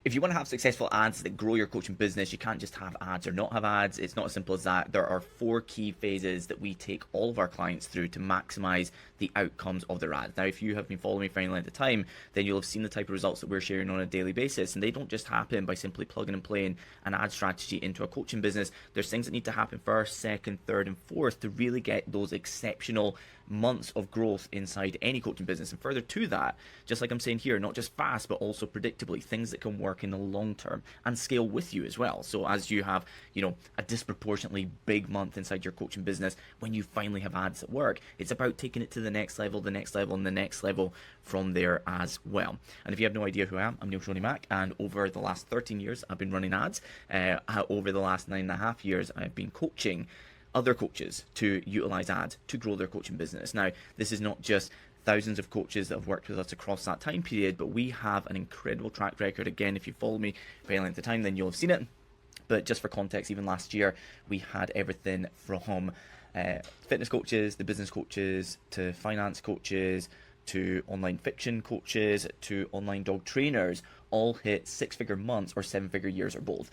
if you want to have successful ads that grow your coaching business, you can't just have ads or not have ads. It's not as simple as that. There are 4 key phases that we take all of our clients through to maximize the outcomes of their ads. Now, if you have been following me for any length of time, then you'll have seen the type of results that we're sharing on a daily basis. And they don't just happen by simply plugging and playing an ad strategy into a coaching business. There's things that need to happen first, second, third, and fourth to really get those exceptional months of growth inside any coaching business. And further to that, just like I'm saying here, not just fast, but also predictably, things that can work in the long term and scale with you as well. So as you have, a disproportionately big month inside your coaching business, when you finally have ads that work, it's about taking it to the next level, and the next level from there as well. And if you have no idea who I am, I'm Neil Shoney Mac, and over the last 13 years, I've been running ads. Over the last 9.5 years, I've been coaching other coaches to utilize ads to grow their coaching business. Now, this is not just thousands of coaches that have worked with us across that time period, but we have an incredible track record. Again, if you follow me for any length of time, then you'll have seen it. But just for context, even last year, we had everything from fitness coaches, the business coaches, to finance coaches, to online fiction coaches, to online dog trainers, all hit 6-figure months or 7-figure years or both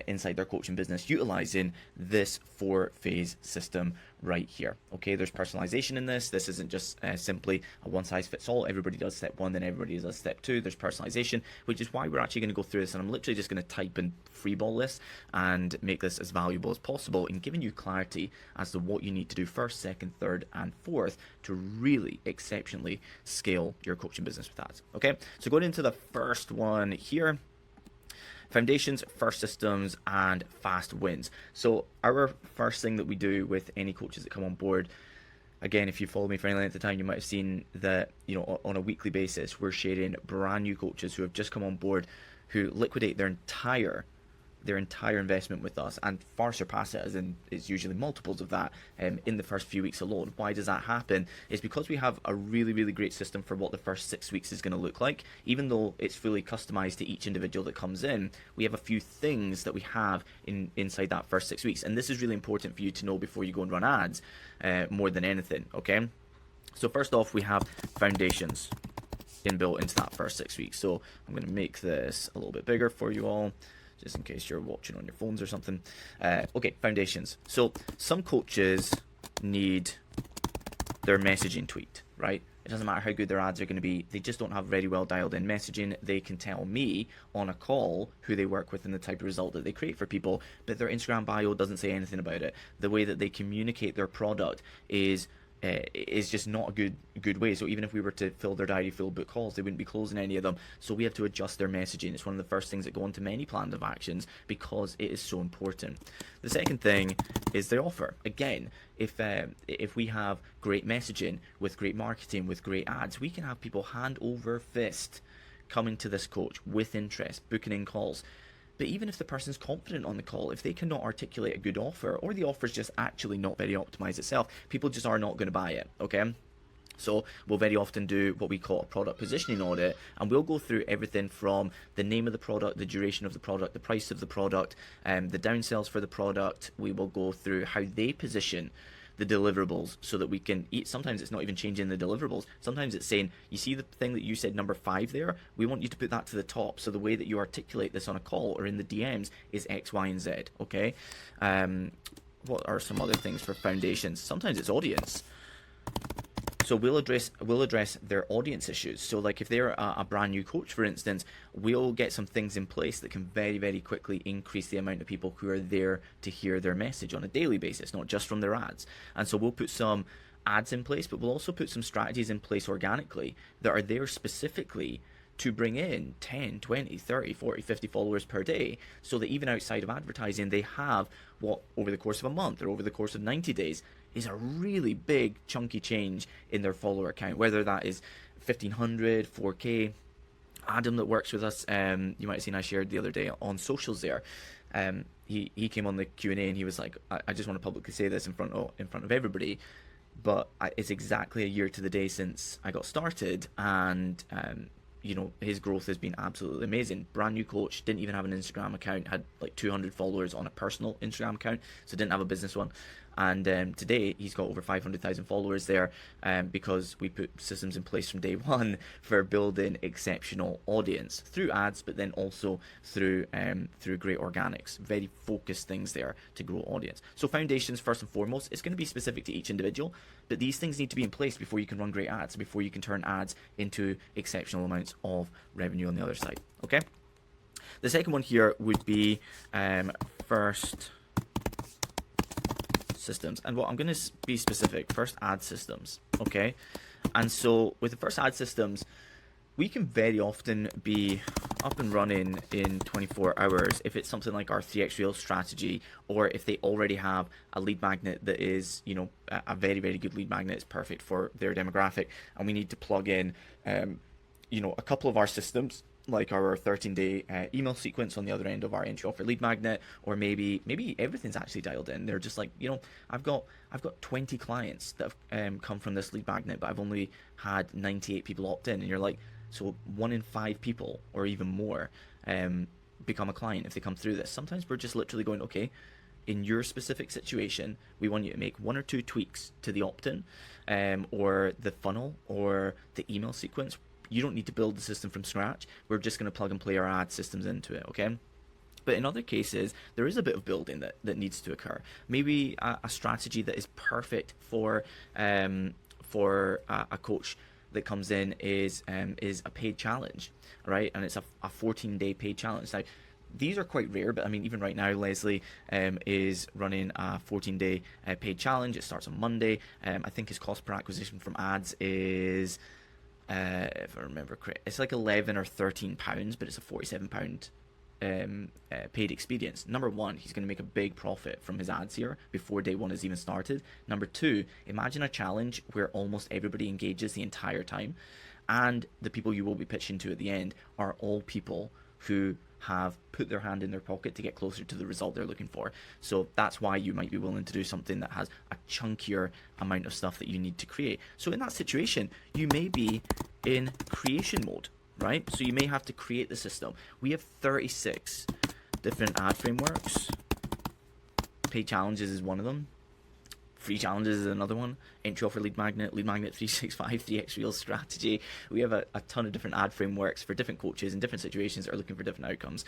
inside their coaching business, utilizing this 4-phase system right here. Okay, there's personalization in this. This isn't just simply a one-size-fits-all. Everybody does step 1, then everybody does step 2. There's personalization, which is why we're actually going to go through this, and I'm literally just going to type in freeball this and make this as valuable as possible in giving you clarity as to what you need to do first, second, third, and fourth to really exceptionally scale your coaching business with ads. Okay, so going into the first one here, foundations, first systems, and fast wins. So our first thing that we do with any coaches that come on board, again, if you follow me for any length of time, you might have seen that, on a weekly basis, we're sharing brand new coaches who have just come on board, who liquidate their entire investment with us and far surpass it, as in it's usually multiples of that in the first few weeks alone. Why does that happen? It's because we have a really, really great system for what the first 6 weeks is going to look like. Even though it's fully customized to each individual that comes in, we have a few things that we have inside that first 6 weeks. And this is really important for you to know before you go and run ads, more than anything, okay? So first off, we have foundations inbuilt into that first 6 weeks. So I'm going to make this a little bit bigger for you all, just in case you're watching on your phones or something. Okay, foundations. So some coaches need their messaging tweaked, right? It doesn't matter how good their ads are going to be. They just don't have very well dialed in messaging. They can tell me on a call who they work with and the type of result that they create for people, but their Instagram bio doesn't say anything about it. The way that they communicate their product is just not a good way. So even if we were to fill their diary full of book calls, they wouldn't be closing any of them. So we have to adjust their messaging. It's one of the first things that go into many plans of actions because it is so important. The second thing is the offer. Again, if we have great messaging with great marketing, with great ads, we can have people hand over fist coming to this coach with interest, booking in calls. But even if the person's confident on the call, if they cannot articulate a good offer, or the offer's just actually not very optimized itself, people just are not going to buy it, okay? So we'll very often do what we call a product positioning audit, and we'll go through everything from the name of the product, the duration of the product, the price of the product, the downsells for the product. We will go through how they position the deliverables so that we can eat. Sometimes it's not even changing the deliverables. Sometimes it's saying, you see the thing that you said number 5 there? We want you to put that to the top. So the way that you articulate this on a call or in the DMs is X, Y, and Z, okay? What are some other things for foundations? Sometimes it's audience. So we'll address their audience issues. So like if they're a brand new coach, for instance, we'll get some things in place that can very, very quickly increase the amount of people who are there to hear their message on a daily basis, not just from their ads. And so we'll put some ads in place, but we'll also put some strategies in place organically that are there specifically to bring in 10, 20, 30, 40, 50 followers per day, so that even outside of advertising, they have what over the course of a month or over the course of 90 days is a really big chunky change in their follower count, whether that is 1,500, 4K. Adam that works with us, you might have seen I shared the other day on socials there. He came on the Q&A and he was like, I just want to publicly say this in front of everybody, but it's exactly a year to the day since I got started, and his growth has been absolutely amazing. Brand new coach, didn't even have an Instagram account, had like 200 followers on a personal Instagram account, so didn't have a business one. And today he's got over 500,000 followers there, because we put systems in place from day one for building exceptional audience through ads, but then also through great organics, very focused things there to grow audience. So foundations, first and foremost, it's going to be specific to each individual, but these things need to be in place before you can run great ads, before you can turn ads into exceptional amounts of revenue on the other side. Okay. The second one here would be first systems, and what I'm going to be specific, first ad systems. Okay. And so with the first ad systems, we can very often be up and running in 24 hours if it's something like our 3x Reels strategy, or if they already have a lead magnet that is, you know, a very, very good lead magnet. It's perfect for their demographic, and we need to plug in, you know, a couple of our systems, like our 13-day email sequence on the other end of our entry offer lead magnet, or maybe everything's actually dialed in. They're just like, you know, I've got 20 clients that have come from this lead magnet, but I've only had 98 people opt in, and you're like, so 1 in 5 people or even more become a client if they come through this. Sometimes we're just literally going, okay, in your specific situation, we want you to make 1 or 2 tweaks to the opt-in, or the funnel, or the email sequence. You don't need to build the system from scratch. We're just going to plug and play our ad systems into it, okay? But in other cases, there is a bit of building that needs to occur. Maybe a strategy that is perfect for a coach that comes in is a paid challenge, right? And it's a 14-day paid challenge. Now, these are quite rare, but I mean, even right now, Leslie is running a 14-day paid challenge. It starts on Monday. I think his cost per acquisition from ads is, if I remember correct, it's like 11 or 13 pounds, but it's a 47 pound paid experience. Number one, he's going to make a big profit from his ads here before day one has even started. Number two, imagine a challenge where almost everybody engages the entire time, and the people you will be pitching to at the end are all people who have put their hand in their pocket to get closer to the result they're looking for. So that's why you might be willing to do something that has a chunkier amount of stuff that you need to create. So in that situation, you may be in creation mode, right? So you may have to create the system. We have 36 different ad frameworks. Paid challenges is one of them. Free challenges is another one. Entry offer lead magnet 365, 3x Reels strategy. We have a ton of different ad frameworks for different coaches in different situations that are looking for different outcomes.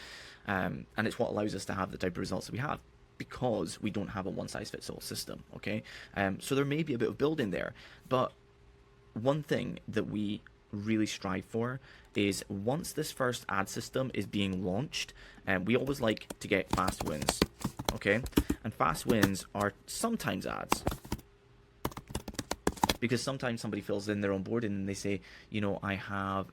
And it's what allows us to have the type of results that we have, because we don't have a one-size-fits-all system, okay? So there may be a bit of building there, but one thing that we really strive for is, once this first ad system is being launched, we always like to get fast wins, okay? And fast wins are sometimes ads, because sometimes somebody fills in their onboarding and they say, you know, I have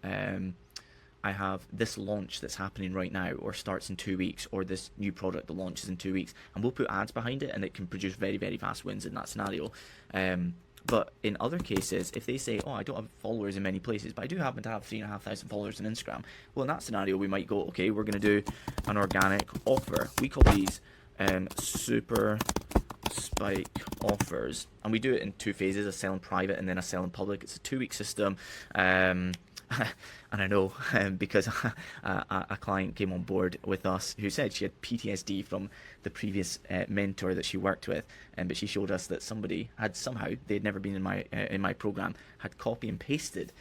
this launch that's happening right now, or starts in 2 weeks, or this new product that launches in 2 weeks, and we'll put ads behind it, and it can produce very, very fast wins in that scenario. But in other cases, if they say, oh, I don't have followers in many places, but I do happen to have 3,500 followers on Instagram, well, in that scenario, we might go, okay, we're going to do an organic offer. We call these super spike offers, and we do it in 2 phases: a sell in private and then a sell in public. It's a 2-week system. And I know, because a client came on board with us who said she had PTSD from the previous mentor that she worked with, but she showed us that somebody had somehow, they'd never been in my program, had copy and pasted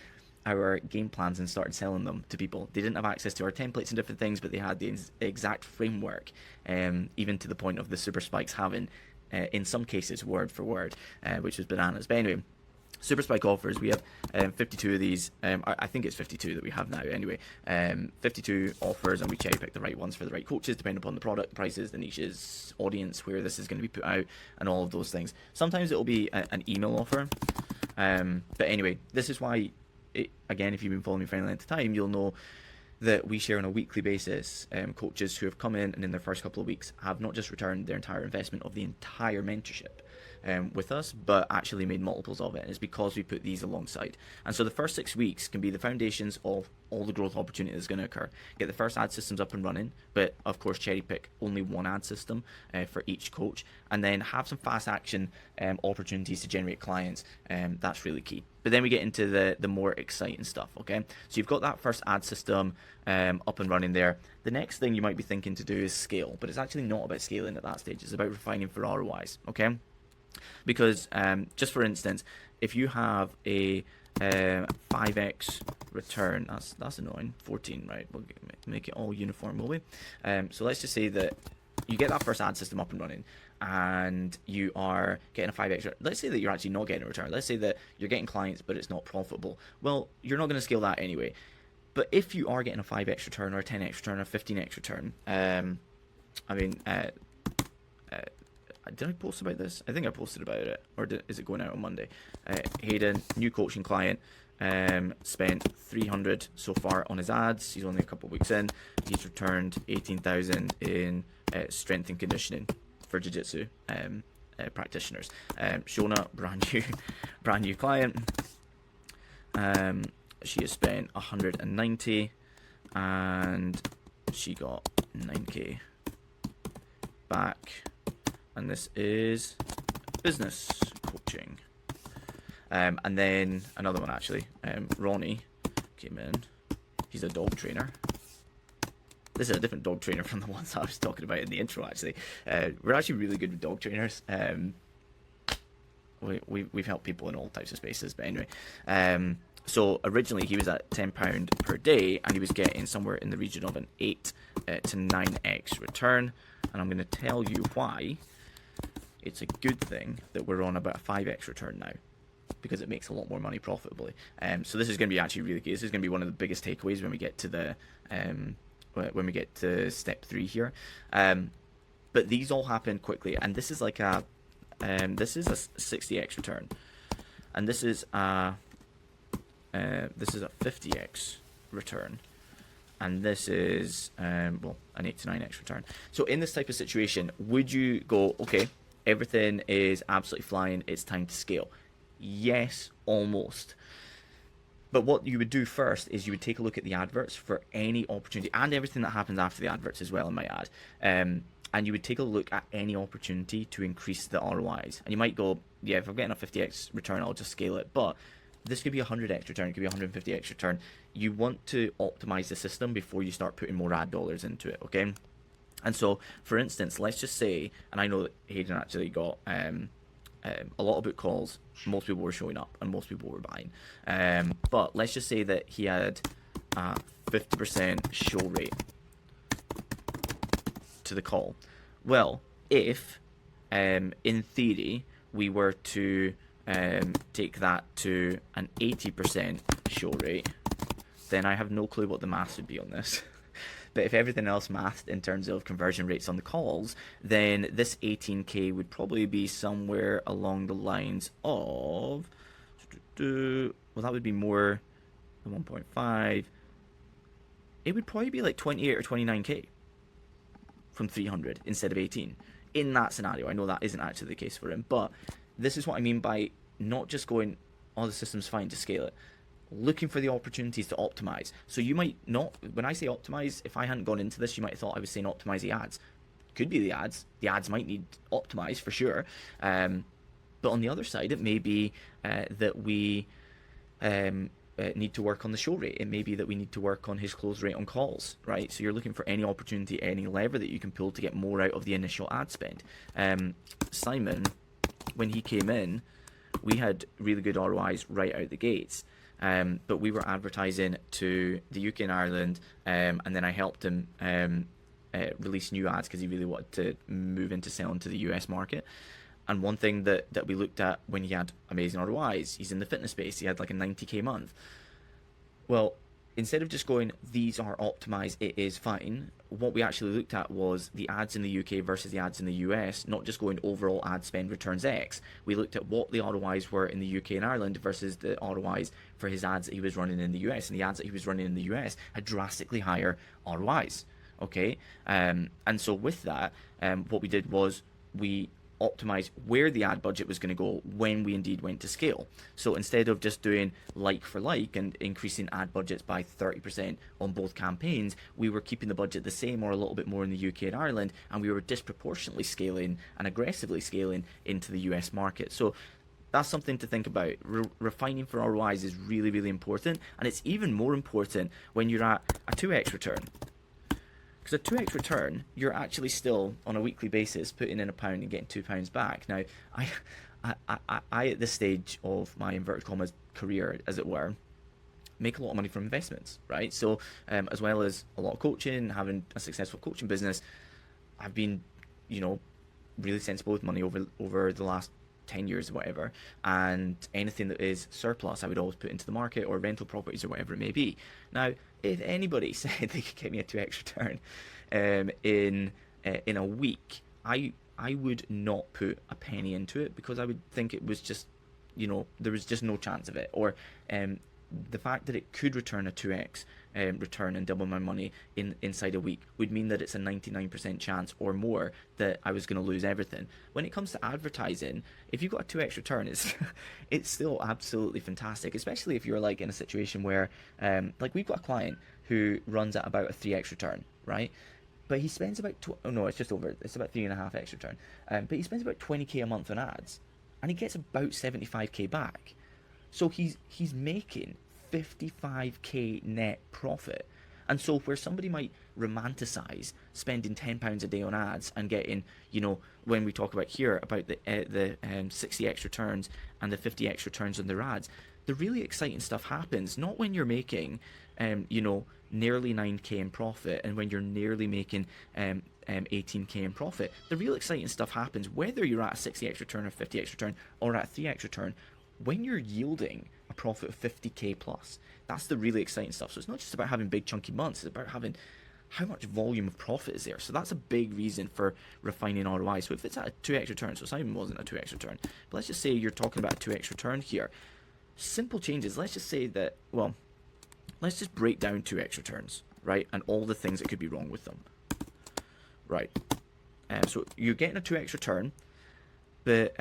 our game plans and started selling them to people. They didn't have access to our templates and different things, but they had the exact framework, even to the point of the super spikes having, in some cases, word for word, which was bananas. But anyway, super spike offers, we have 52 of these. I think it's 52 that we have now anyway. 52 offers, and we cherry pick the right ones for the right coaches, depending upon the product, prices, the niches, audience, where this is going to be put out, and all of those things. Sometimes it will be an email offer. But anyway, this is why, again, if you've been following me for any length of time, you'll know that we share on a weekly basis coaches who have come in and in their first couple of weeks have not just returned their entire investment of the entire mentorship with us, but actually made multiples of it. And it's because we put these alongside. And so the first 6 weeks can be the foundations of all the growth opportunity that's going to occur. Get the first ad systems up and running, but of course cherry pick only one ad system for each coach, and then have some fast action opportunities to generate clients. That's really key. But then we get into the more exciting stuff, okay? So you've got that first ad system up and running there. The next thing you might be thinking to do is scale, but it's actually not about scaling at that stage. It's about refining for ROIs, okay? Because just for instance, if you have a 5x return, that's annoying. 14, right? We'll make it all uniform, will we? So let's just say that you get that first ad system up and running, and you are getting a 5x. Let's say that you're actually not getting a return. Let's say that you're getting clients, but it's not profitable. Well, you're not going to scale that anyway. But if you are getting a 5x return or a 10x return or a 15x return, did I post about this? I think I posted about it, or is it going out on Monday? Hayden, new coaching client, spent 300 so far on his ads. He's only a couple of weeks in. He's returned 18,000 in strength and conditioning for jiu-jitsu practitioners. Shona, brand new client. She has spent 190 and she got 9k back. And this is business coaching. And then another one actually. Ronnie came in. He's a dog trainer. This is a different dog trainer from the ones I was talking about in the intro actually. We're actually really good with dog trainers. We've helped people in all types of spaces, but anyway. So originally he was at £10 per day and he was getting somewhere in the region of an 8 to 9x return. And I'm going to tell you why it's a good thing that we're on about a 5x return now, because it makes a lot more money profitably. So this is going to be actually really good. This is going to be one of the biggest takeaways when we get to the step 3 here. But these all happen quickly, and this is like a 60x return, and this is a 50x return, and this is an 8 to 9x return. So in this type of situation, would you go, okay, everything is absolutely flying, it's time to scale? Yes, almost. But what you would do first is you would take a look at the adverts for any opportunity, and everything that happens after the adverts as well, I might add. And you would take a look at any opportunity to increase the ROIs. And you might go, yeah, if I'm getting a 50x return, I'll just scale it. But this could be a 100x return, it could be a 150x return. You want to optimize the system before you start putting more ad dollars into it, okay? And so, for instance, let's just say, and I know that Hayden actually got a lot of book calls, most people were showing up and most people were buying. But let's just say that he had a 50% show rate to the call. Well, if in theory we were to take that to an 80% show rate, then I have no clue what the maths would be on this. But if everything else mathed in terms of conversion rates on the calls, then this 18k would probably be somewhere along the lines of, well, that would be more than 1.5. It would probably be like 28 or 29k from 300 instead of 18 in that scenario. I know that isn't actually the case for him, but this is what I mean by not just going, oh, the system's fine, to scale it. Looking for the opportunities to optimize. So you might not, when I say optimize, if I hadn't gone into this, you might have thought I was saying optimize the ads. Could be the ads. The ads might need optimized for sure. But on the other side, it may be that we need to work on the show rate. It may be that we need to work on his close rate on calls, right? So you're looking for any opportunity, any lever that you can pull to get more out of the initial ad spend. Simon, when he came in, we had really good ROIs right out the gates. But we were advertising to the UK and Ireland, and then I helped him release new ads because he really wanted to move into selling to the US market. And one thing that we looked at when he had amazing ROIs, he's in the fitness space, he had like a 90k month. Well, instead of just going, these are optimized, it is fine, what we actually looked at was the ads in the UK versus the ads in the US, not just going overall ad spend returns X. We looked at what the ROIs were in the UK and Ireland versus the ROIs for his ads that he was running in the US. And the ads that he was running in the US had drastically higher ROIs. Okay? And so with that, what we did was we optimize where the ad budget was going to go when we indeed went to scale. So instead of just doing like for like and increasing ad budgets by 30% on both campaigns, we were keeping the budget the same or a little bit more in the UK and Ireland, and we were disproportionately scaling and aggressively scaling into the US market. So that's something to think about. Refining for ROIs is really, really important, and it's even more important when you're at a 2x return. Because a 2x return, you're actually still on a weekly basis putting in £1 and getting £2 back. Now, I at this stage of my inverted commas career, as it were, make a lot of money from investments, right? So, as well as a lot of coaching, having a successful coaching business, I've been, you know, really sensible with money over the last 10 years or whatever, and anything that is surplus I would always put into the market or rental properties or whatever it may be. Now, if anybody said they could get me a 2x return in a week, I would not put a penny into it, because I would think it was just, you know, there was just no chance of it. Or the fact that it could return a 2x return and double my money inside a week would mean that it's a 99% chance or more that I was going to lose everything. When it comes to advertising, if you've got a 2x return, it's still absolutely fantastic, especially if you're like in a situation where like we've got a client who runs at about a 3x return, right? But he spends about it's about 3.5x return. But he spends about 20k a month on ads, and he gets about 75k back. So he's making 55k net profit. And so where somebody might romanticize spending £10 a day on ads and getting, you know, when we talk about here about the 60x returns and the 50x returns on their ads, the really exciting stuff happens not when you're making you know, nearly 9k in profit and when you're nearly making 18k in profit. The real exciting stuff happens whether you're at a 60x return or 50x return or at a 3x return, when you're yielding a profit of 50k plus. That's the really exciting stuff. So it's not just about having big chunky months, it's about having how much volume of profit is there. So that's a big reason for refining ROI. So if it's at a 2x return, so Simon wasn't a 2x return, but let's just say you're talking about a 2x return here. Simple changes. Let's just say that, well, let's just break down 2x returns, right? And all the things that could be wrong with them. Right. So you're getting a 2x return, but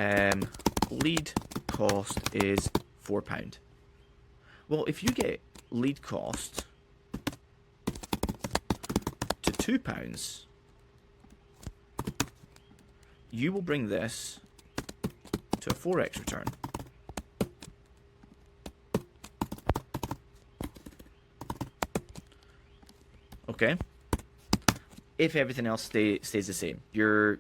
lead cost is £4. Well, if you get lead cost to £2, you will bring this to a 4x return. Okay. If everything else stays the same, your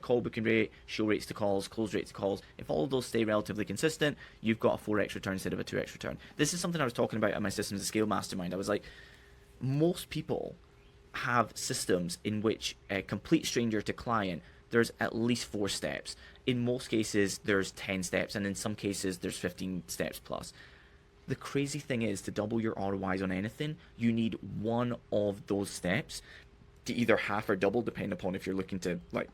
call booking rate, show rates to calls, close rates to calls, if all of those stay relatively consistent, you've got a 4x return instead of a 2x return. This is something I was talking about at my Systems to Scale Mastermind. I was like, most people have systems in which a complete stranger to client, there's at least 4 steps. In most cases, there's 10 steps, and in some cases, there's 15 steps plus. The crazy thing is, to double your ROIs on anything, you need one of those steps to either half or double, depending upon if you're looking to like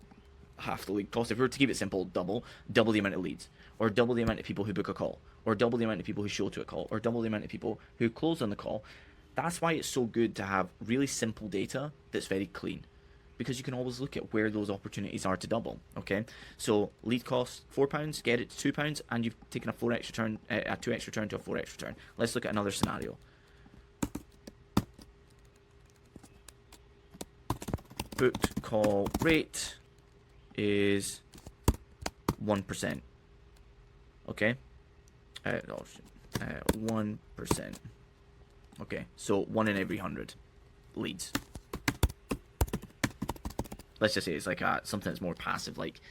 half the lead cost. If we were to keep it simple, double the amount of leads, or double the amount of people who book a call, or double the amount of people who show to a call, or double the amount of people who close on the call. That's why it's so good to have really simple data that's very clean, because you can always look at where those opportunities are to double. Okay, so lead cost £4, get it to £2, and you've taken a 4x return, a 2x return to a 4x return. Let's look at another scenario. Booked call rate is 1%. Okay, 1%. Okay, so 1 in every 100 leads. Let's just say it's like something that's more passive, like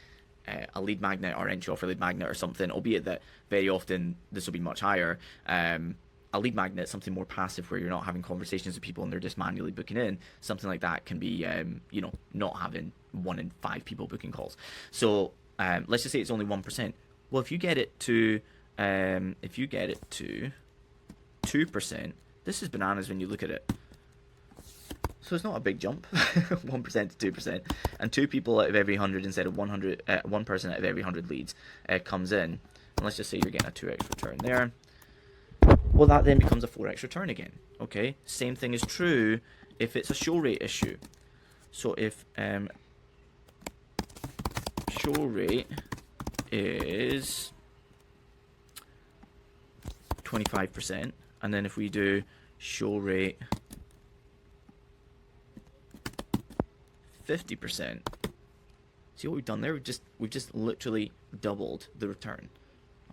a lead magnet or entry offer lead magnet or something, albeit that very often this will be much higher. A lead magnet, something more passive where you're not having conversations with people and they're just manually booking in. Something like that can be, you know, not having 1 in 5 people booking calls. So let's just say it's only 1%. Well, if you get it to 2%, this is bananas when you look at it. So it's not a big jump, 1% to 2%, and 2 people out of every 100 instead of 100, 1 person out of every 100 leads comes in. And let's just say you're getting a 2x return there. Well, that then becomes a 4x return again. Okay, same thing is true if it's a show rate issue. So if show rate is 25%, and then if we do show rate 50%. See what we've done there? We've just literally doubled the return.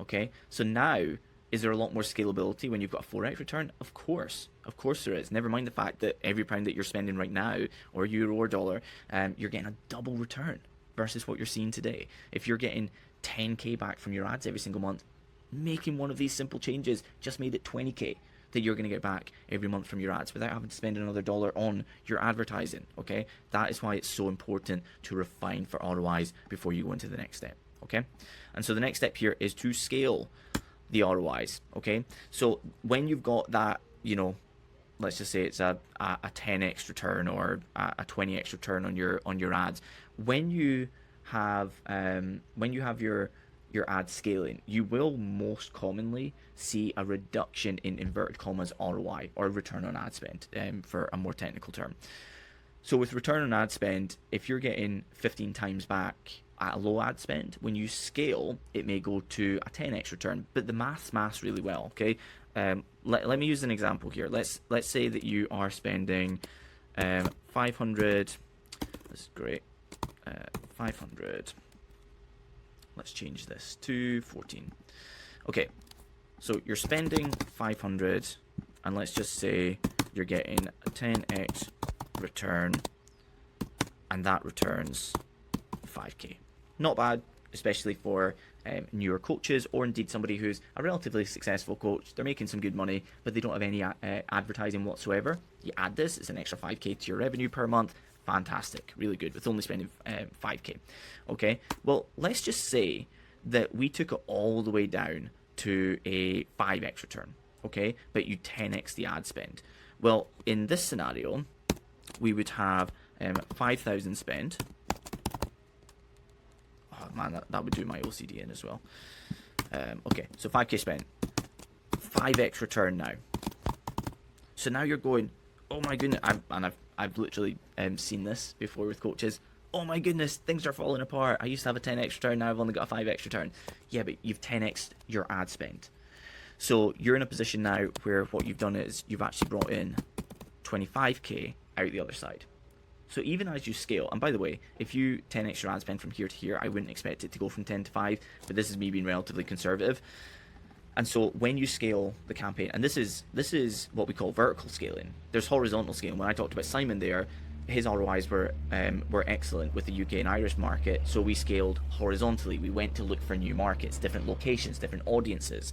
Okay, so now Is there a lot more scalability when you've got a 4x return? Of course there is. Never mind the fact that every pound that you're spending right now, or euro or dollar, you're getting a double return versus what you're seeing today. If you're getting 10k back from your ads every single month, making one of these simple changes just made it 20k that you're going to get back every month from your ads without having to spend another dollar on your advertising. Okay, that is why it's so important to refine for ROIs before you go into the next step. Okay, and so the next step here is to scale the ROIs. Okay, so when you've got that, let's just say it's a 10x return or a 20x return on your ads, when you have your ad scaling, you will most commonly see a reduction in inverted commas ROI, or return on ad spend, for a more technical term. So with return on ad spend, if you're getting 15 times back at a low ad spend, when you scale, it may go to a 10x return. But the maths really well. Okay, let me use an example here. Let's say that you are spending 500. This is great. 500. Let's change this to 14. Okay, so you're spending 500, and let's just say you're getting a 10x return, and that returns 5k. Not bad, especially for newer coaches, or indeed somebody who's a relatively successful coach. They're making some good money, but they don't have any advertising whatsoever. You add this, it's an extra 5k to your revenue per month. Fantastic, really good, with only spending 5k. Okay, well, let's just say that we took it all the way down to a 5x return, okay, but you 10x the ad spend. Well, in this scenario, we would have 5,000 spent. Oh man, that would do my OCD in as well. Okay, so 5k spent, 5x return now. So now you're going, oh my goodness, I've literally seen this before with coaches. Oh my goodness, things are falling apart. I used to have a 10x return, now I've only got a 5x return. Yeah, but you've 10x'd your ad spend. So you're in a position now where what you've done is you've actually brought in 25k out the other side. So even as you scale, and by the way, if you 10x your ad spend from here to here, I wouldn't expect it to go from 10 to 5, but this is me being relatively conservative. And so when you scale the campaign, and this is what we call vertical scaling. There's horizontal scaling. When I talked about Simon there, his ROIs were excellent with the UK and Irish market, so we scaled horizontally. We went to look for new markets, different locations, different audiences.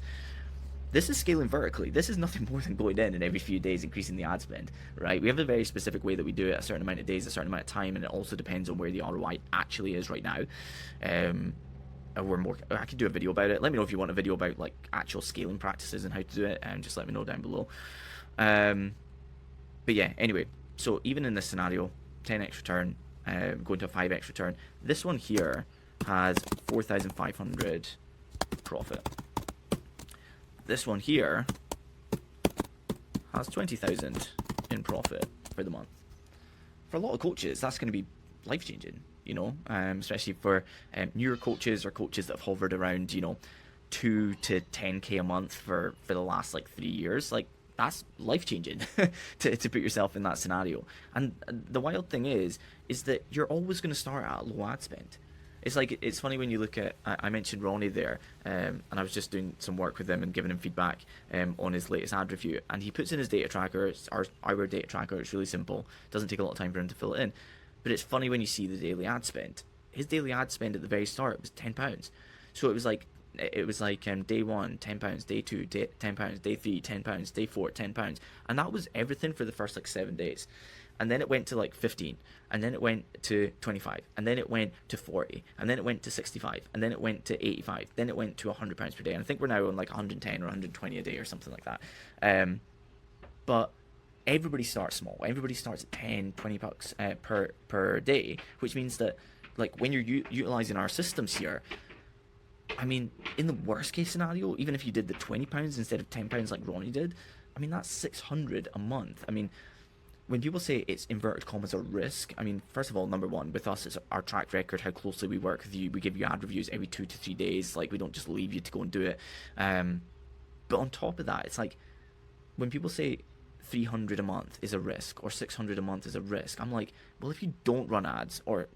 This is scaling vertically. This is nothing more than going in and every few days increasing the ad spend, right? We have a very specific way that we do it, a certain amount of days, a certain amount of time, and it also depends on where the ROI actually is right now. I could do a video about it. Let me know if you want a video about like actual scaling practices and how to do it, and just let me know down below. But yeah, anyway, so even in this scenario, 10x return, going to a 5x return, this one here has 4,500 profit. This one here has 20,000 in profit for the month. For a lot of coaches, that's going to be life-changing, especially for newer coaches or coaches that have hovered around, 2 to 10k a month for the last like 3 years. Like, that's life-changing to put yourself in that scenario. And the wild thing is that you're always going to start at a low ad spend. It's funny when you look at, I mentioned Ronnie there, and I was just doing some work with him and giving him feedback on his latest ad review, and he puts in his data tracker, our data tracker. It's really simple, doesn't take a lot of time for him to fill it in, but it's funny when you see the daily ad spend. His daily ad spend at the very start was £10, so it was like day 1 £10, day 2 £10, day 3 £10, day 4 £10, and that was everything for the first like 7 days. And then it went to like 15, and then it went to 25, and then it went to 40, and then it went to 65, and then it went to 85, then it went to £100 per day, and I think we're now on like 110 or 120 a day or something like that. But everybody starts small. Everybody starts at 10, 20 bucks per day, which means that like when you're utilizing our systems here, I mean, in the worst case scenario, even if you did the £20 instead of £10 like Ronnie did, I mean, that's 600 a month. I mean, when people say it's inverted commas a risk, I mean, first of all, number one, with us, it's our track record, how closely we work with you. We give you ad reviews every 2 to 3 days. Like, we don't just leave you to go and do it. But on top of that, it's like, when people say 300 a month is a risk or 600 a month is a risk, I'm like, well, if you don't run ads, or,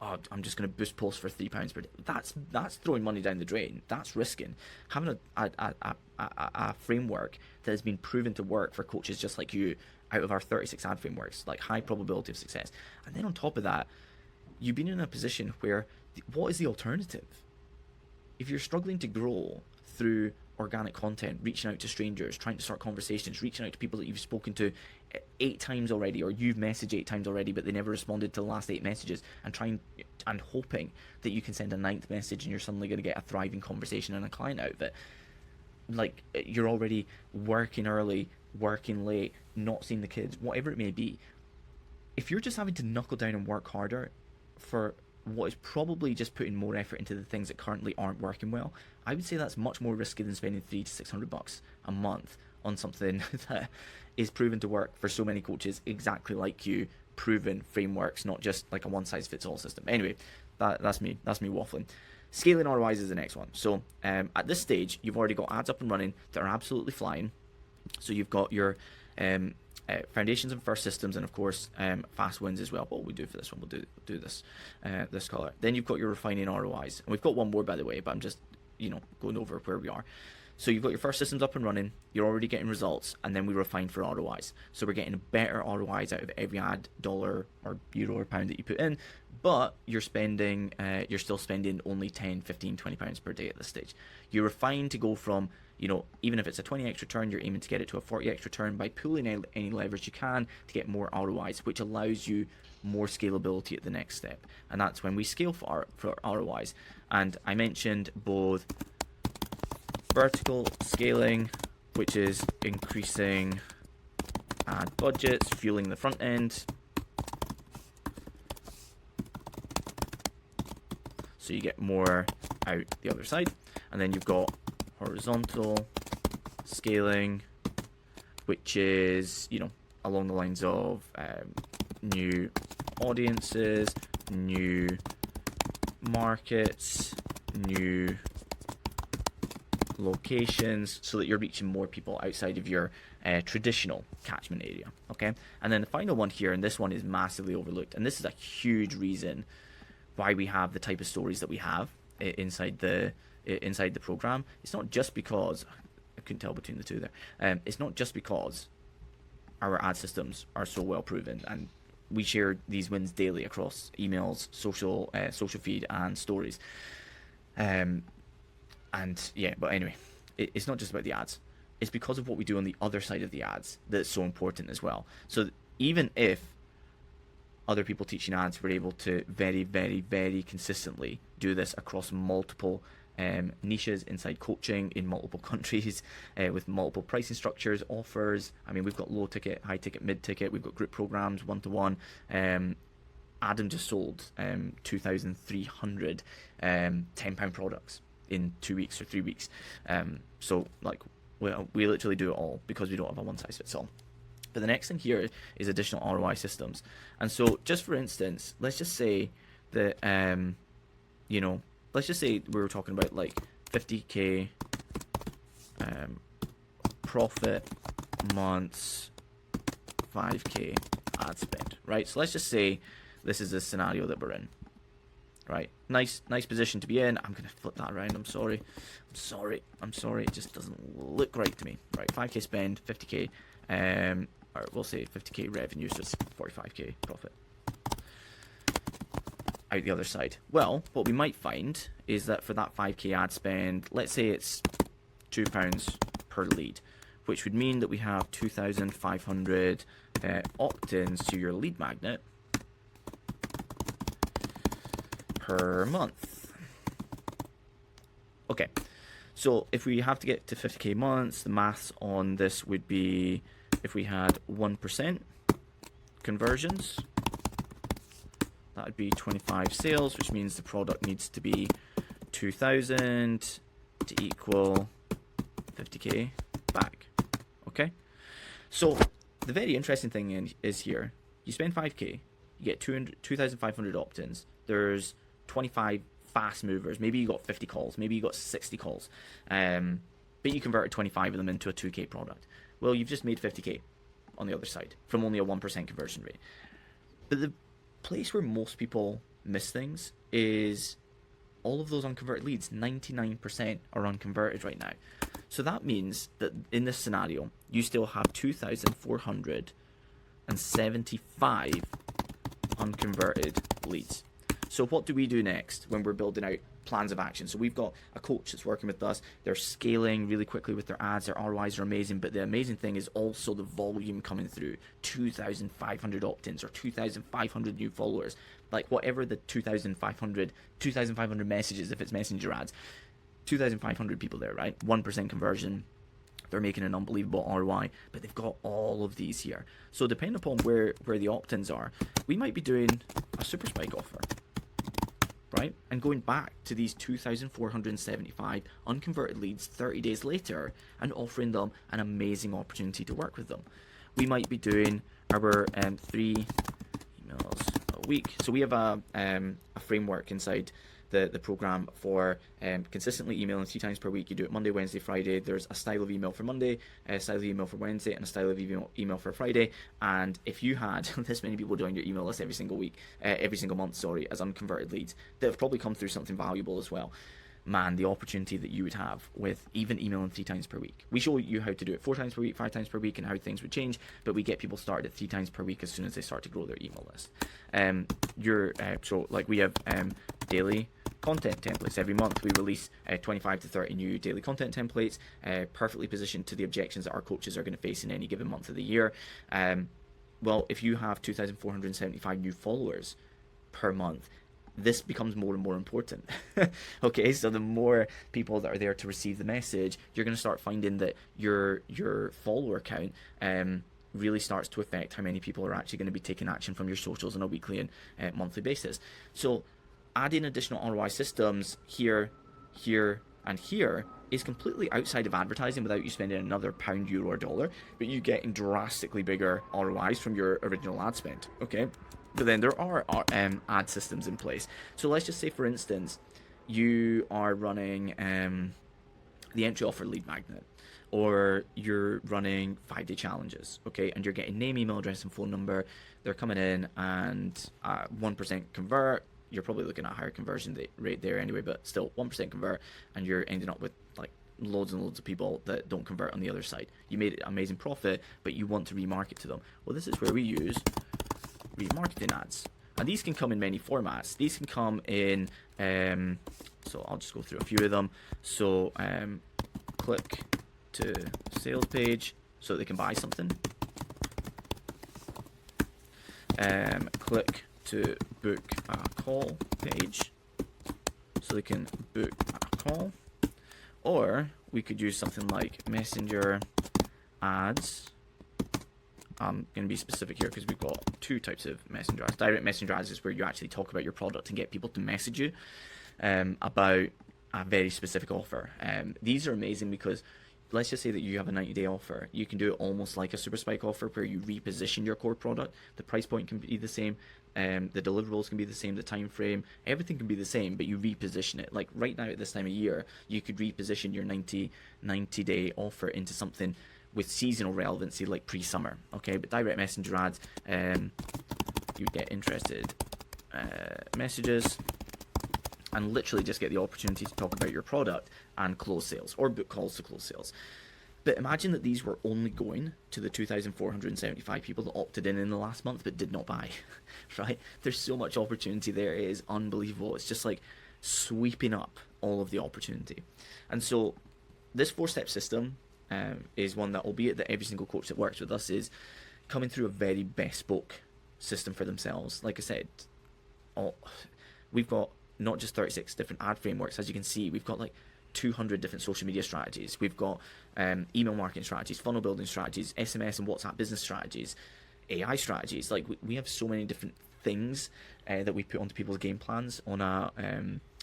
oh, I'm just going to boost posts for £3 per day. That's throwing money down the drain. That's risking. Having a framework that has been proven to work for coaches just like you out of our 36 ad frameworks, like high probability of success. And then on top of that, you've been in a position where what is the alternative? If you're struggling to grow through organic content, reaching out to strangers, trying to start conversations, reaching out to people that you've spoken to 8 times already, or you've messaged 8 times already, but they never responded to the last 8 messages, and trying and hoping that you can send a 9th message and you're suddenly going to get a thriving conversation and a client out of it. Like, you're already working early, working late, not seeing the kids, whatever it may be. If you're just having to knuckle down and work harder for what is probably just putting more effort into the things that currently aren't working well, I would say that's much more risky than spending $300 to $600 a month on something that is proven to work for so many coaches exactly like you, proven frameworks, not just like a one-size-fits-all system. Anyway, that's me waffling. Scaling ROIs is the next one. So at this stage, you've already got ads up and running that are absolutely flying. So you've got your foundations and first systems, and of course fast wins as well. What we do for this one, we'll do this color. Then you've got your refining ROIs, and we've got one more, by the way, but I'm just going over where we are. So you've got your first systems up and running, you're already getting results, and then we refine for ROIs. So we're getting better ROIs out of every ad dollar or euro or pound that you put in, but you're still spending only 10, 15, 20 pounds per day at this stage. You refine to go from, even if it's a 20x return, you're aiming to get it to a 40x return by pulling any leverage you can to get more ROIs, which allows you more scalability at the next step. And that's when we scale for ROIs. And I mentioned both vertical scaling, which is increasing ad budgets, fueling the front end. So you get more out the other side. And then you've got horizontal scaling, which is, along the lines of new audiences, new markets, new locations, so that you're reaching more people outside of your traditional catchment area. Okay, and then the final one here, and this one is massively overlooked, and this is a huge reason why we have the type of stories that we have inside the program. It's not just because I couldn't tell between the two there. It's not just because our ad systems are so well proven, and we share these wins daily across emails, social feed, and stories. But anyway, it's not just about the ads. It's because of what we do on the other side of the ads that's so important as well. So even if other people teaching ads were able to very, very, very consistently do this across multiple niches inside coaching in multiple countries with multiple pricing structures, offers. I mean, we've got low ticket, high ticket, mid ticket. We've got group programs,1-to-1. Adam just sold 2,300 £10 products in 2 weeks or 3 weeks. So we literally do it all because we don't have a one size fits all. But the next thing here is additional ROI systems. And so just for instance, let's just say that let's just say we were talking about like 50k profit months, 5k ad spend, right? So let's just say this is the scenario that we're in, right? Nice position to be in. I'm gonna flip that around. I'm sorry. It just doesn't look right to me, right? 5k spend, 50k, or we'll say 50k revenue, so it's 45k profit out the other side. Well, what we might find is that for that 5k ad spend, let's say it's £2 per lead, which would mean that we have 2,500 opt-ins to your lead magnet per month. Okay, so if we have to get to 50k months, the maths on this would be, if we had 1% conversions, that would be 25 sales, which means the product needs to be 2,000 to equal 50k back. Okay, so the very interesting thing is here, you spend 5k, you get 2,500 opt-ins. There's 25 fast movers. Maybe you got 50 calls, maybe you got 60 calls, but you converted 25 of them into a 2k product. Well, you've just made 50k on the other side from only a 1% conversion rate. But the place where most people miss things is all of those unconverted leads, 99% are unconverted right now. So that means that in this scenario, you still have 2,475 unconverted leads. So what do we do next when we're building out plans of action? So we've got a coach that's working with us. They're scaling really quickly with their ads. Their ROIs are amazing, but the amazing thing is also the volume coming through. 2,500 opt-ins or 2,500 new followers. Like whatever the 2,500 messages, if it's messenger ads, 2,500 people there, right? 1% conversion. They're making an unbelievable ROI, but they've got all of these here. So depending upon where the opt-ins are, we might be doing a super spike offer, right? And going back to these 2,475 unconverted leads 30 days later and offering them an amazing opportunity to work with them. We might be doing our 3 emails a week. So we have a framework inside the program for consistently emailing 3 times per week. You do it Monday, Wednesday, Friday. There's a style of email for Monday, a style of email for Wednesday, and a style of email for Friday. And if you had this many people join your email list every single month, as unconverted leads, that have probably come through something valuable as well. Man, the opportunity that you would have with even emailing 3 times per week. We show you how to do it 4 times per week, 5 times per week, and how things would change, but we get people started at 3 times per week as soon as they start to grow their email list. So like we have daily content templates. Every month we release 25 to 30 new daily content templates, perfectly positioned to the objections that our coaches are going to face in any given month of the year. Well, if you have 2,475 new followers per month, this becomes more and more important. Okay, so the more people that are there to receive the message, you're going to start finding that your follower count really starts to affect how many people are actually going to be taking action from your socials on a weekly and monthly basis. So adding additional ROI systems here, and here is completely outside of advertising without you spending another pound, euro, or dollar, but you're getting drastically bigger ROIs from your original ad spend, okay? But then there are ad systems in place. So let's just say, for instance, you are running the entry offer lead magnet, or you're running 5-day challenges, okay? And you're getting name, email address, and phone number. They're coming in and 1% convert. You're probably looking at a higher conversion rate there anyway, but still 1% convert, and you're ending up with like loads and loads of people that don't convert on the other side. You made amazing profit, but you want to remarket to them. Well, this is where we use remarketing ads, and these can come in many formats. These can come in so I'll just go through a few of them. So click to sales page so they can buy something, click to book a call page so they can book a call, or we could use something like messenger ads. I'm going to be specific here because we've got 2 types of messenger ads. Direct messenger ads is where you actually talk about your product and get people to message you about a very specific offer. These are amazing because let's just say that you have a 90-day offer. You can do it almost like a super spike offer where you reposition your core product. The price point can be the same, the deliverables can be the same, the time frame, everything can be the same, but you reposition it. Like right now at this time of year, you could reposition your 90-day offer into something with seasonal relevancy like pre-summer, okay? But direct messenger ads, you get interested messages and literally just get the opportunity to talk about your product and close sales, or book calls to close sales. But imagine that these were only going to the 2,475 people that opted in the last month but did not buy, right? There's so much opportunity there. It is unbelievable. It's just like sweeping up all of the opportunity. And so this 4-step system is one that, albeit that every single coach that works with us is coming through a very bespoke system for themselves. Like I said, we've got not just 36 different ad frameworks. As you can see, we've got like 200 different social media strategies. We've got email marketing strategies, funnel building strategies, SMS and WhatsApp business strategies, AI strategies. Like we have so many different things that we put onto people's game plans on a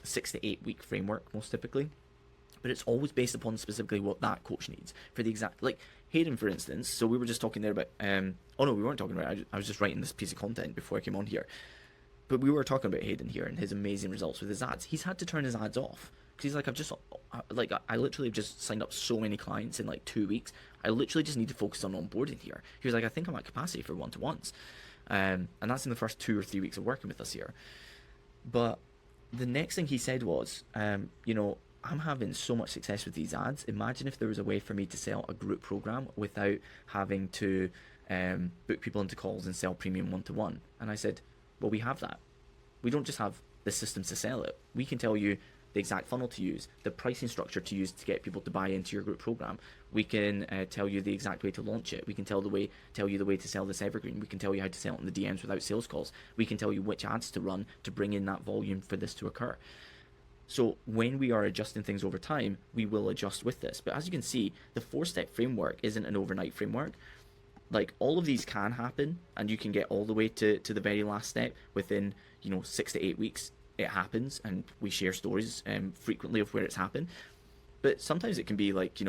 6 to 8 week framework most typically. But it's always based upon specifically what that coach needs for the exact, like Hayden, for instance. So we were just talking there about, oh no, we weren't talking about it. I was just writing this piece of content before I came on here. But we were talking about Hayden here and his amazing results with his ads. He's had to turn his ads off because he's like, I literally have just signed up so many clients in like 2 weeks. I literally just need to focus on onboarding here. He was like, I think I'm at capacity for one-to-ones. And that's in the first 2 or 3 weeks of working with us here. But the next thing he said was, I'm having so much success with these ads. Imagine if there was a way for me to sell a group program without having to book people into calls and sell premium one-to-one. And I said, well, we have that. We don't just have the systems to sell it. We can tell you the exact funnel to use, the pricing structure to use to get people to buy into your group program. We can tell you the exact way to launch it. We can tell you the way to sell this evergreen. We can tell you how to sell it in the DMs without sales calls. We can tell you which ads to run to bring in that volume for this to occur. So when we are adjusting things over time, we will adjust with this. But as you can see, the 4-step framework isn't an overnight framework. Like, all of these can happen, and you can get all the way to the very last step within 6 to 8 weeks. It happens, and we share stories frequently of where it's happened. But sometimes it can be like,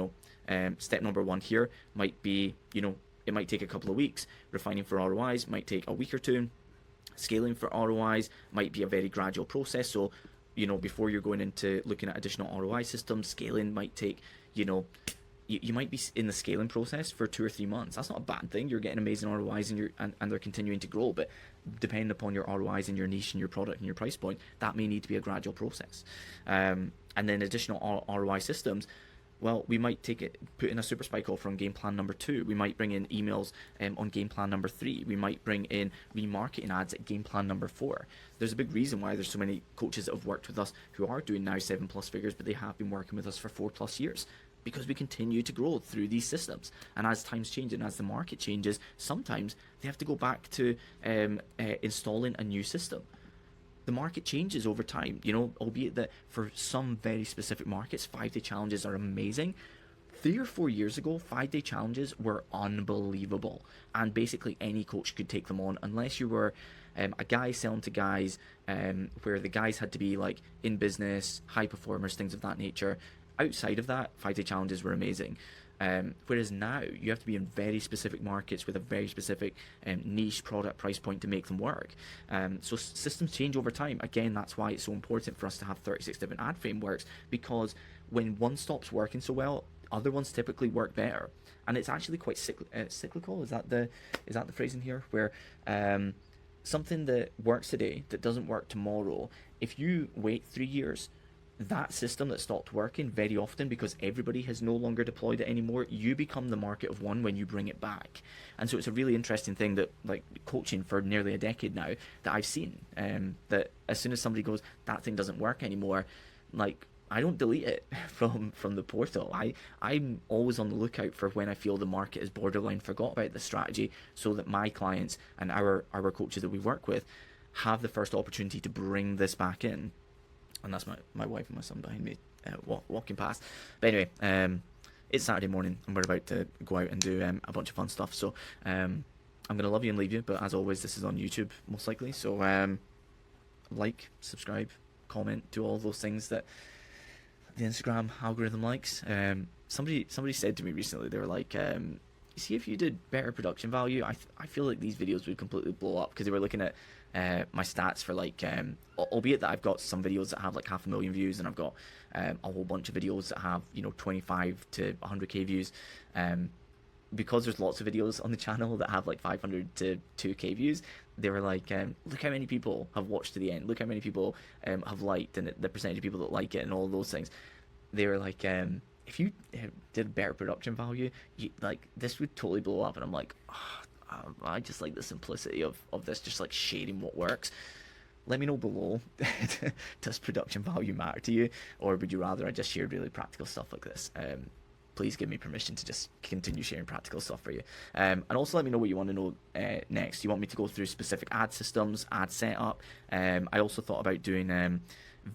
step number 1 here might be, it might take a couple of weeks. Refining for ROIs might take a week or two. Scaling for ROIs might be a very gradual process. So, before you're going into looking at additional ROI systems, scaling might take, you might be in the scaling process for 2 or 3 months. That's not a bad thing. You're getting amazing ROIs and they're continuing to grow. But depending upon your ROIs and your niche and your product and your price point, that may need to be a gradual process. And then additional ROI systems, well, we might put in a super spike offer on game plan number 2. We might bring in emails on game plan number 3. We might bring in remarketing ads at game plan number 4. There's a big reason why there's so many coaches that have worked with us who are doing now 7+ figures, but they have been working with us for 4+ years. Because we continue to grow through these systems. And as times change and as the market changes, sometimes they have to go back to installing a new system. The market changes over time, albeit that for some very specific markets, 5-day challenges are amazing. 3 or 4 years ago, 5-day challenges were unbelievable. And basically any coach could take them on, unless you were a guy selling to guys, where the guys had to be like in business, high performers, things of that nature. Outside of that, 5-day challenges were amazing. Whereas now, you have to be in very specific markets with a very specific niche product price point to make them work. So systems change over time. Again, that's why it's so important for us to have 36 different ad frameworks, because when one stops working so well, other ones typically work better. And it's actually quite cyclical. Is that the phrasing here? Where something that works today that doesn't work tomorrow, if you wait 3 years, that system that stopped working, very often, because everybody has no longer deployed it anymore, you become the market of one when you bring it back. And so it's a really interesting thing that, like, coaching for nearly a decade now, that I've seen, that as soon as somebody goes, that thing doesn't work anymore, like, I don't delete it from the portal. I'm always on the lookout for when I feel the market is borderline forgot about the strategy, so that my clients and our coaches that we work with have the first opportunity to bring this back in. And that's my wife and my son behind me walking past. But anyway, it's Saturday morning and we're about to go out and do a bunch of fun stuff. So I'm going to love you and leave you. But as always, this is on YouTube most likely. So like, subscribe, comment, do all those things that the Instagram algorithm likes. Somebody said to me recently, they were like, you see, if you did better production value, I feel like these videos would completely blow up, because they were looking at my stats for like, albeit that I've got some videos that have like 500,000 views, and I've got a whole bunch of videos that have 25 to 100k views. Because there's lots of videos on the channel that have like 500 to 2k views, they were like, look how many people have watched to the end, look how many people have liked, and the percentage of people that like it, and all those things. They were like, if you did better production value, like, this would totally blow up. And I'm like, I just like the simplicity of this, just like shading what works. Let me know below. Does production value matter to you, or would you rather I just shared really practical stuff like this? Please give me permission to just continue sharing practical stuff for you. And also let me know what you want to know next. You want me to go through specific ad systems, ad setup? I also thought about doing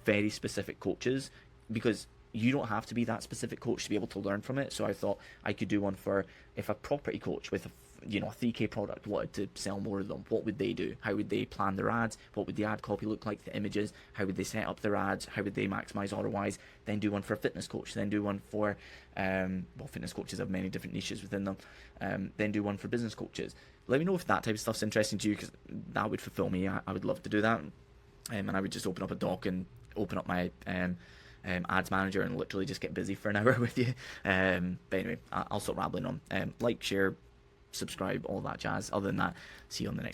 very specific coaches, because you don't have to be that specific coach to be able to learn from it. So I thought I could do one for, if a property coach with a 3k product wanted to sell more of them, what would they do? How would they plan their ads? What would the ad copy look like, the images? How would they set up their ads? How would they maximize ROIs? Then do one for a fitness coach, then do one for fitness coaches have many different niches within them, then do one for business coaches. Let me know if that type of stuff's interesting to you, because that would fulfill me. I would love to do that. And I would just open up a doc and open up my ads manager and literally just get busy for an hour with you. But anyway, I'll stop rambling on. Like, share, subscribe, all that jazz. Other than that, see you on the next video.